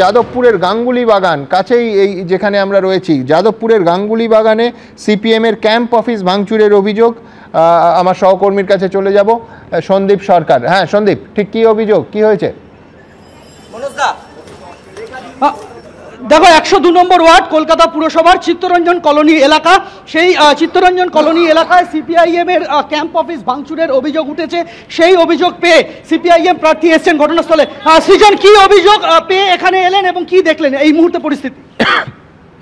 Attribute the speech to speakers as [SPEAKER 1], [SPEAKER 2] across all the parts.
[SPEAKER 1] যাদবপুরের গাঙ্গুলি বাগান কাছেই এই যেখানে আমরা রয়েছি, যাদবপুরের গাঙ্গুলি বাগানে সিপিএমের ক্যাম্প অফিস ভাঙচুরের অভিযোগ। আমার সহকর্মীর কাছে চলে যাব, সন্দীপ সরকার। হ্যাঁ সন্দীপ, ঠিক কি অভিযোগ, কি হয়েছে?
[SPEAKER 2] দেখো, 102 নম্বর ওয়ার্ড কলকাতা পুরসভার চিত্তরঞ্জন কলোনি এলাকা, সেই চিত্তরঞ্জন কলোনি এলাকায় সিপিআইএম এর ক্যাম্প অফিস ভাঙচুরের অভিযোগ উঠেছে। সেই অভিযোগ পেয়ে সিপিআইএম প্রার্থী এসছেন ঘটনাস্থলে। সৃজন, কি অভিযোগ পেয়ে এখানে এলেন এবং কি দেখলেন এই মুহূর্তে পরিস্থিতি?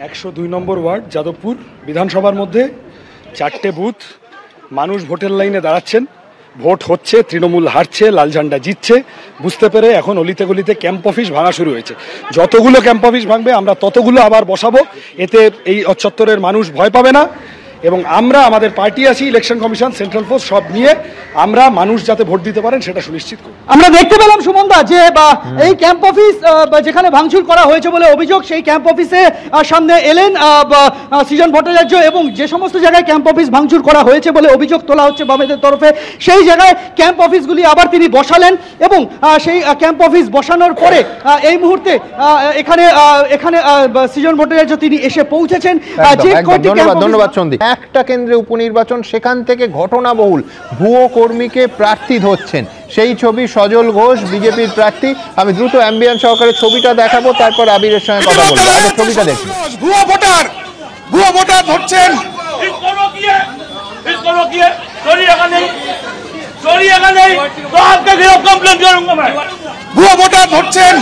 [SPEAKER 3] 102 নম্বর ওয়ার্ড যাদবপুর বিধানসভার মধ্যে 4টে বুথ, মানুষ ভোটের লাইনে দাঁড়াচ্ছেন, ভোট হচ্ছে, তৃণমূল হারছে, লাল ঝান্ডা জিতছে, বুঝতে পেরে এখন অলিতে গলিতে ক্যাম্প অফিস ভাঙা শুরু হয়েছে। যতগুলো ক্যাম্প অফিস ভাঙবে আমরা ততগুলো আবার বসাবো, এতে এই চত্বরের মানুষ ভয় পাবে না। এবং আমরা আমাদের পার্টি আছি, ইলেকশন কমিশন, সেন্ট্রাল ফোর্স সব নিয়ে আমরা মানুষ যাতে ভোট দিতে পারেন সেটা সুনিশ্চিত করি।
[SPEAKER 2] আমরা দেখতে পেলাম সুমনদা যে এই ক্যাম্প অফিস যেখানে ভাঙচুর করা হয়েছে বলে অভিযোগ, সেই ক্যাম্প অফিসে সামনে এলেন সৃজন ভট্টাচার্য এবং যে সমস্ত জায়গায় ক্যাম্প অফিস ভাঙচুর করা হয়েছে বলে অভিযোগ তোলা হচ্ছে বামেদের তরফে, সেই জায়গায় ক্যাম্প অফিসগুলি আবার তিনি বসালেন এবং সেই ক্যাম্প অফিস বসানোর পরে এই মুহূর্তে এখানে সৃজন ভট্টাচার্য তিনি এসে পৌঁছেছেন।
[SPEAKER 1] ধন্যবাদ সন্দীপ। একটা কেন্দ্রে উপনির্বাচন, সেখান থেকে ঘটনাবহুল ভুয়ো কর্মীকে প্রার্থী ধরছেন, সেই ছবি সজল ঘোষ বিজেপির প্রার্থী। আমি দ্রুত অ্যাম্বিয়েন্ট সহকারে ছবিটা দেখাবো, তারপর আবিরের সঙ্গে কথা বলবো। আগে ছবিটা দেখি।
[SPEAKER 4] ভুয়ো ভোটার ধরছেন, ভুয়ো ভোটার ধরছেন,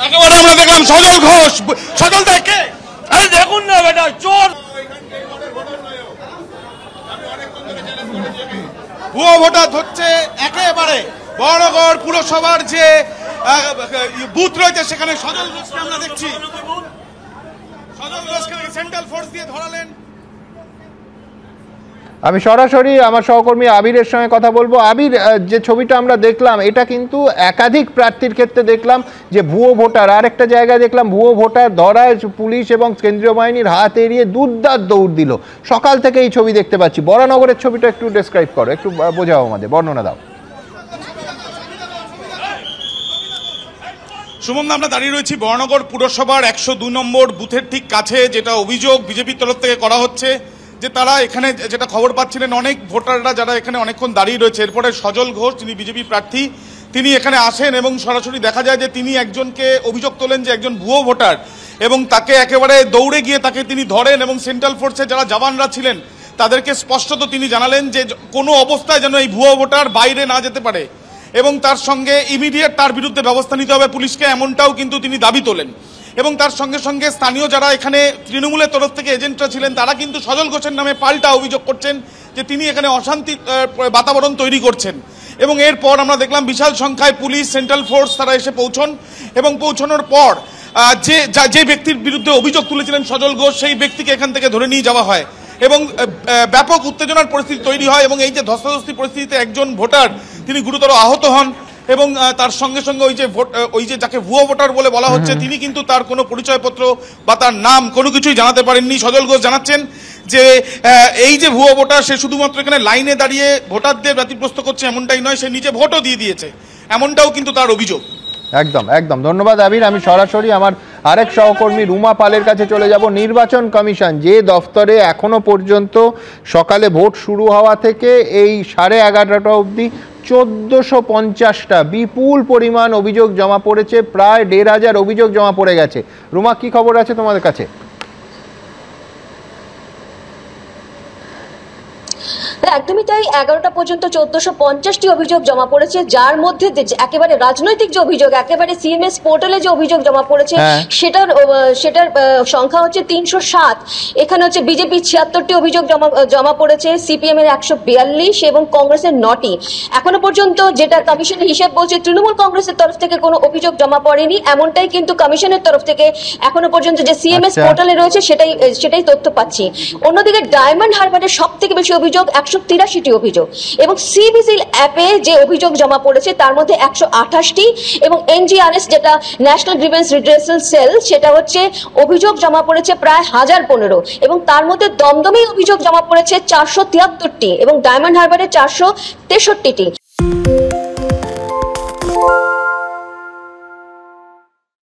[SPEAKER 4] একেবারে আমরা দেখলাম সজল ঘোষ। সজল দেখে আরে দেখুন না বেটা, চোর। ভুয়ো ভোটার ধরছে একেবারে বড়গড় পুরসভার যে বুথ রয়েছে সেখানে সজল ঘোষকে আমরা দেখছি। সজল ঘোষকে সেন্ট্রাল ফোর্স দিয়ে ধরালেন।
[SPEAKER 1] আমি সরাসরি আমার সহকর্মী আবিরের সঙ্গে কথা বলবো। আবির, যে ছবিটা আমরা দেখলাম এটা কিন্তু একাধিক প্রার্থীর ক্ষেত্রে দেখলাম যে ভুয়ো ভোটার, আর একটা জায়গায় দেখলাম ভুয়ো ভোটার ধরায় পুলিশ এবং কেন্দ্রীয় বাহিনীর হাত এড়িয়ে দুর্দার দৌড় দিল। সকাল থেকে এই ছবি দেখতে পাচ্ছি। বরানগরের ছবিটা একটু ডেসক্রাইব করো, একটু বোঝাও আমাদের, বর্ণনা দাও।
[SPEAKER 4] সুমন, আমরা দাঁড়িয়ে রয়েছি বরানগর পুরসভার 102 নম্বর বুথের ঠিক কাছে, যেটা অভিযোগ বিজেপির তরফ থেকে করা হচ্ছে যে তারা এখানে, যেটা খবর পাচ্ছিলেন অনেক ভোটাররা যারা এখানে অনেকক্ষণ দাঁড়িয়ে রয়েছে। এরপরে সজল ঘোষ, যিনি বিজেপি প্রার্থী, তিনি এখানে আসেন এবং সরাসরি দেখা যায় যে তিনি একজনকে অভিযোগ তোলেন যে একজন ভুয়ো ভোটার, এবং তাকে একেবারে দৌড়ে গিয়ে তাকে তিনি ধরেন এবং সেন্ট্রাল ফোর্সের যারা জওয়ানরা ছিলেন তাদেরকে স্পষ্টত তিনি জানালেন যে কোনো অবস্থায় যেন এই ভুয়ো ভোটার বাইরে না যেতে পারে এবং তার সঙ্গে ইমিডিয়েট তার বিরুদ্ধে ব্যবস্থা নিতে হবে পুলিশকে, এমনটাও কিন্তু তিনি দাবি তোলেন। এবং তার সঙ্গে সঙ্গে স্থানীয় যারা এখানে তৃণমূলের তরফ থেকে এজেন্টরা ছিলেন তারা কিন্তু সজল ঘোষের নামে পাল্টা অভিযোগ করছেন যে তিনি এখানে অশান্তি বাতাবরণ তৈরি করছেন। এবং এরপর আমরা দেখলাম বিশাল সংখ্যায় পুলিশ, সেন্ট্রাল ফোর্স তারা এসে পৌঁছন এবং পৌঁছানোর পর যে ব্যক্তির বিরুদ্ধে অভিযোগ তুলেছিলেন সজল ঘোষ, সেই ব্যক্তিকে এখান থেকে ধরে নিয়ে যাওয়া হয় এবং ব্যাপক উত্তেজনার পরিস্থিতি তৈরি হয়। এবং এই যে ধস্তাধস্তি পরিস্থিতিতে একজন ভোটার তিনি গুরুতর আহত হন এবং তার সঙ্গে সঙ্গে ওই যে যাকে ভুয়ো ভোটার বলে বলা হচ্ছে তিনি কিন্তু তার কোনো পরিচয়পত্র বা তার নাম কোনো কিছুই জানাতে পারেননি। সজল ঘোষ জানাচ্ছেন যে এই যে ভুয়ো ভোটার সে শুধুমাত্র এখানে লাইনে দাঁড়িয়ে ভোটারদের ব্যতিগ্রস্ত করছে এমনটাই নয়, সে নিজে ভোটও দিয়ে দিয়েছে, এমনটাও কিন্তু তার অভিযোগ।
[SPEAKER 1] একদম একদম ধন্যবাদ আবির। আমি সরাসরি আমার আরেক সহকর্মী রুমা পালের কাছে চলে যাব। নির্বাচন কমিশন যে দফতরে এখনো পর্যন্ত সকালে ভোট শুরু হওয়া থেকে এই 11:30টা অবধি 1450টা বিপুল পরিমাণ অভিযোগ জমা পড়েছে, প্রায় 1500 অভিযোগ জমা পড়ে গেছে। রুমা, কি খবর আছে তোমাদের কাছে?
[SPEAKER 5] একদমই তাই, 11টা পর্যন্ত 1450টি অভিযোগ জমা পড়েছে, যার মধ্যে একেবারে রাজনৈতিক যে অভিযোগ, একেবারে সিএমএস পোর্টালে যে অভিযোগ জমা পড়েছে সেটার সংখ্যা হচ্ছে 307। এখানে হচ্ছে বিজেপি 76টি অভিযোগ জমা পড়েছে, সিপিএম এর 142 এবং কংগ্রেসের 9টি। এখনো পর্যন্ত যেটা কমিশনের হিসেব বলছে, তৃণমূল কংগ্রেসের তরফ থেকে কোনো অভিযোগ জমা পড়েনি, এমনটাই কিন্তু কমিশনের তরফ থেকে এখনো পর্যন্ত যে সিএমএস পোর্টালে রয়েছে সেটাই তথ্য পাচ্ছি। অন্যদিকে ডায়মন্ড হারবারের সব থেকে বেশি অভিযোগ 583টি অভিযোগ, এবং সিভিজিল অ্যাপে যে অভিযোগ জমা পড়েছে তার মধ্যে 128টি, এবং এনজিআরএস যেটা ন্যাশনাল গ্রিভেন্স রিড্রেসাল সেল সেটা হচ্ছে অভিযোগ জমা পড়েছে প্রায় 1015, এবং তার মধ্যে দমদমে অভিযোগ জমা পড়েছে 473টি এবং ডায়মন্ড হারবারে 463টি।